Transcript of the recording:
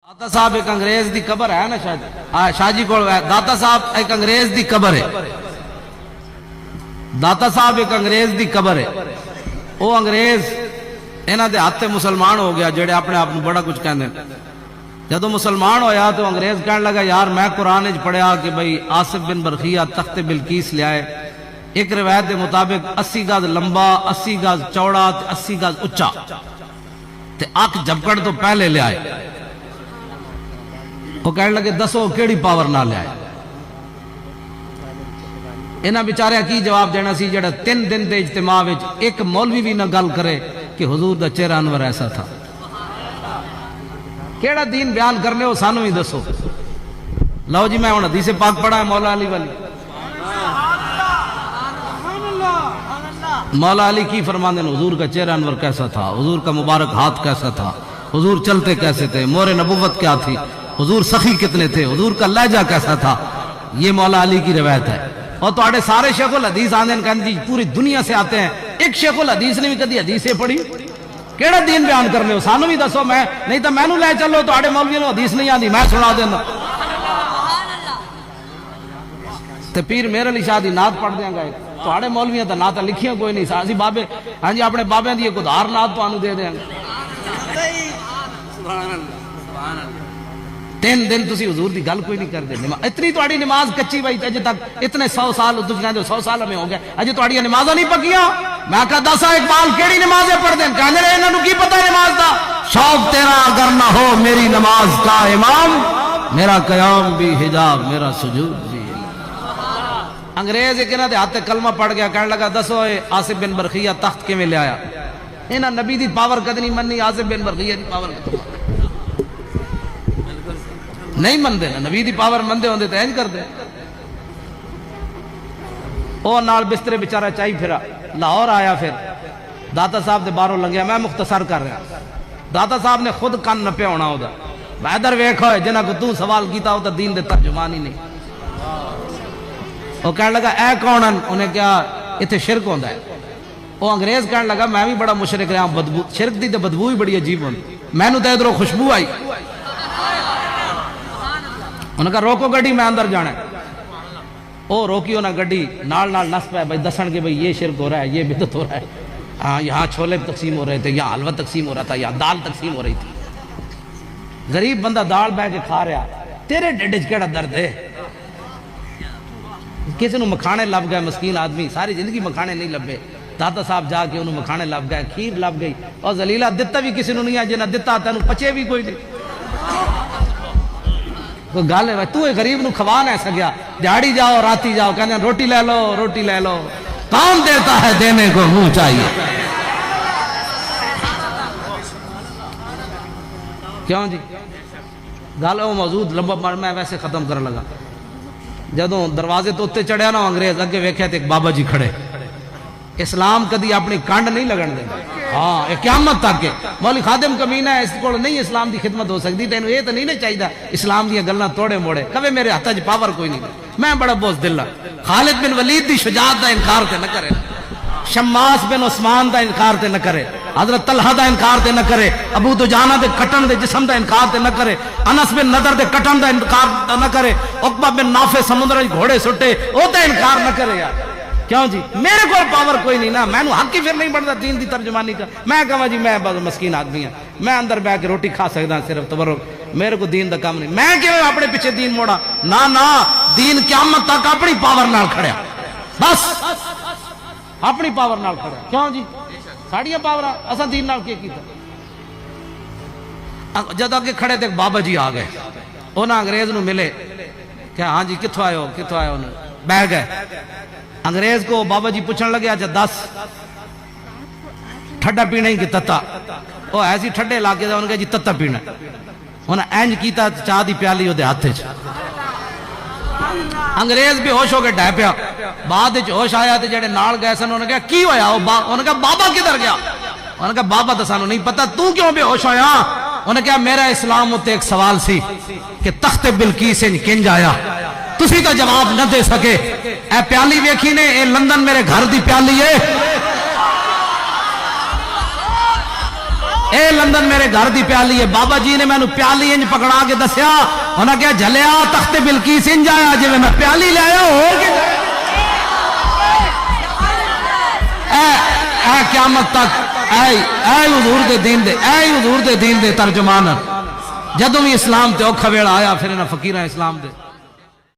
दाता साहब एक अंग्रेज दी कबर है ना शाह जी को दाता साहब एक अंग्रेज दी कबर है दाता साहब एक अंग्रेज दी कबर है वो अंग्रेज इन्हां दे हाथ मुसलमान हो गया जेड़े अपने आप बड़ा कुछ कहते जदों मुसलमान होया तो अंग्रेज कहने लगा यार मैं कुरान च पढ़िया कि भाई आसिफ बिन बरखिया तख्ते बिलकीस लियाए एक रिवायत के मुताबिक 80 गज लंबा 80 गज चौड़ा 80 गज उच्चा ते अख झपकड़ तो पहले लियाए वो कहने लगे दसो केड़ी पावर ना लियाए इन्हां बेचारे की जवाब देना सी जेड़ा 3 दिन के इज्तिमा विच एक मौलवी भी ना गल करे कि हुजूर दा चेहरा अनवर ऐसा था केड़ा दीन बयान करने हो सानू ही दसो लो जी मैं हुण हदीस पाक पढ़ा है मौला अली वाली मौला अली की फरमाते हैं हुजूर का चेहरा अनवर कैसा था हुजूर का मुबारक हाथ कैसा था हुजूर चलते कैसे थे मोरे नबुव्वत क्या थी हुजूर सखी कितने थे हुजूर का लहजा कैसा था ये मौला अली की रिवायत है और तो सारे शेखुल हदीस आंदे कहते पूरी दुनिया से आते हैं एक शेखुल हदीस ने भी कभी हदीस पढ़ी केड़ा दीन बयान करने हो सानू भी दसो मैं नहीं तो मैनू ले चलो तो मौलवी नूं हदीस नहीं आती मैं सुना देना ते पीर मेरे अली शाह दी नात पढ़ देंगा तो मौलवियां तो नात लिखियां कोई नहीं असी बाबे हाँ जी अपने बाबे की एक उधार नात तो दे देंगे 3 दिन तुसी हुजूर की गल कोई नहीं करते इतनी थोड़ी नमाज कच्ची भाई अजे तक इतने 100 साल तुम कहते 100 साल में हो गया अजे थोड़ी नमाजा नहीं पकिया मैं कहा दसा इकबाल केड़ी नमाजें पढ़ते कहने रहे इन्होंने की पता नमाज का शौक तेरा अगर ना हो मेरी नमाज का इमाम मेरा कयाम भी हिजाब मेरा सुजूद भी अंग्रेज एक इन्हां दे हाथ कलमा पढ़ गया कहने लगा दसो आसिफ बिन बरखिया तख्त किवें लियाया इन्हां नबी दी पावर कद नहीं मन्नी आसिफ बिन बरखिया दी पावर नहीं मनते ना नबी दी पावर मनते होंदे तो इंज करते ओ नाल बिस्तरे बेचारा चाई फिरा लाहौर आया फिर दाता साहब दे बाहरों लंघिया मैं मुख्तसर कर रहा दाता साहब ने खुद कन नप्या होना ओदा बैदर वेख होए जिन्हां को तू सवाल कीता वो तो दीन दे तर्जुमान ही नहीं वो कहने लगा ऐ कौन है उन्हें क्या इत्थे शिरक होंदा है वो अंग्रेज कहने लगा मैं भी बड़ा मुशरिक रहा बदबू शिरक दी तो बदबू ही बड़ी अजीब होंदी मैनू तो इधरों खुशबू आई उन्हें कहा रोको गड्डी मैं अंदर जाना है ओ रोकी उन्हें गड्डी नाल नाल नस पाया भाई दसन के भाई ये शिरक हो रहा है ये बिदअत हो रहा है हाँ यहाँ छोले तकसीम हो रहे थे यहाँ हलवा तकसीम हो रहा था यहाँ दाल तकसीम हो रही थी गरीब बंदा दाल बह के खा रहा तेरे ढिड च केड़ा दर्द है किसी को मखाने लभ गए मस्कीन आदमी सारी जिंदगी मखाने नहीं लभे दाता साहब जाके उन्होंने मखाने लभ गए खीर लभ गई और जलीला दिता भी किसी को नहीं है जिन्हें दिता तेन पचे भी कोई नहीं कोई गल है तू गरीब नू खवा नहीं सकिया दिहाड़ी जाओ राती जाओ कहते रोटी ले लो कौन देता है देने को मुंह चाहिए क्यों जी गल वो मौजूद लंबा मैं वैसे खत्म कर लगा जदों दरवाजे तो उत्ते चढ़िया ना अंग्रेज अगे वेख्या तो एक बाबा जी खड़े इस्लाम कदी अपनी कंड नहीं लगन देता हाँ ये क्यामत तक है मौली खादिम कमीना है इसको नहीं इस्लाम की खिदमत हो सकती तेन ये तो नहीं ना चाहिए इस्लाम दी गल्लां तोड़े मोड़े कवे मेरे हाथ च पावर कोई नहीं मैं बड़ा बोझ दिल खालिद बिन वलीद दी शुजाअत दा इनकार ते न करे शम्मास बिन उस्मान दा इनकार ते न करे हजरत तलहा दा इनकार ते न करे अबू दुजाना दे कटन दे जिस्म दा इनकार ते न करे अनस बिन नदर दे कटन दा इनकार न करे उकबा बिन नाफे समुद्र घोड़े सुटे ओ ता इनकार न करे यार क्यों जी मेरे को पावर कोई नहीं ना मैनू हक ही फिर नहीं बनता दीन की तर्जमानी का मैं कहा जी मैं बस मस्कीन आदमी हाँ मैं अंदर बह के रोटी खा सकता सिर्फ तबरुक मेरे को दीन का काम नहीं मैं क्यों अपने पीछे दीन मोड़ा ना दीन क़यामत तक अपनी पावर नाल खड़िया बस अपनी पावर नाल खड़िया क्यों जी साड़ियां पावर असा दीन नाल क्या कीता जब अगे खड़े थे बाबा जी आ गए उन्हें अंग्रेज नू मिले क्या हाँ जी कितों आयो बह गए अंग्रेज को बाबा जी पूछने लगे अच्छा 10 ठंडा पीना ही कि तत्ता वो ऐसी ठंडे इलाके का उन्होंने जी तत्ता पीना उन्हें इंज किया चाह की प्याली वो हाथ च अंग्रेज बेहोश हो के डह पिया बाद होश आया तो जेडे नाल गए सन उन्होंने कहा की होया उन्होंने कहा बाबा किधर गया उन्होंने कहा बाबा तो सानू नहीं पता तू क्यों बेहोश होया उन्हें कहा मेरा इस्लाम उत्ते एक सवाल सी कि तख्ते बिलकीस किंज आया तुसी तो जवाब न दे सके ए प्याली वेखी ने ए लंदन मेरे घर दी प्याली है اے لندن میرے گھر دی پیالی ہے، بابا جی نے مینوں پیالی انج پکڑا کے دسیا، انہاں کہا جھلیا تخت بلقیس انج آیا جی میں پیالی لے آیا ہو کے اے قیامت تک اے حضور دے دین دے، اے حضور دے دین دے ترجمان، جدوں بھی اسلام تے اوکھا ویلا آیا پھر انہاں فقیراں اسلام دے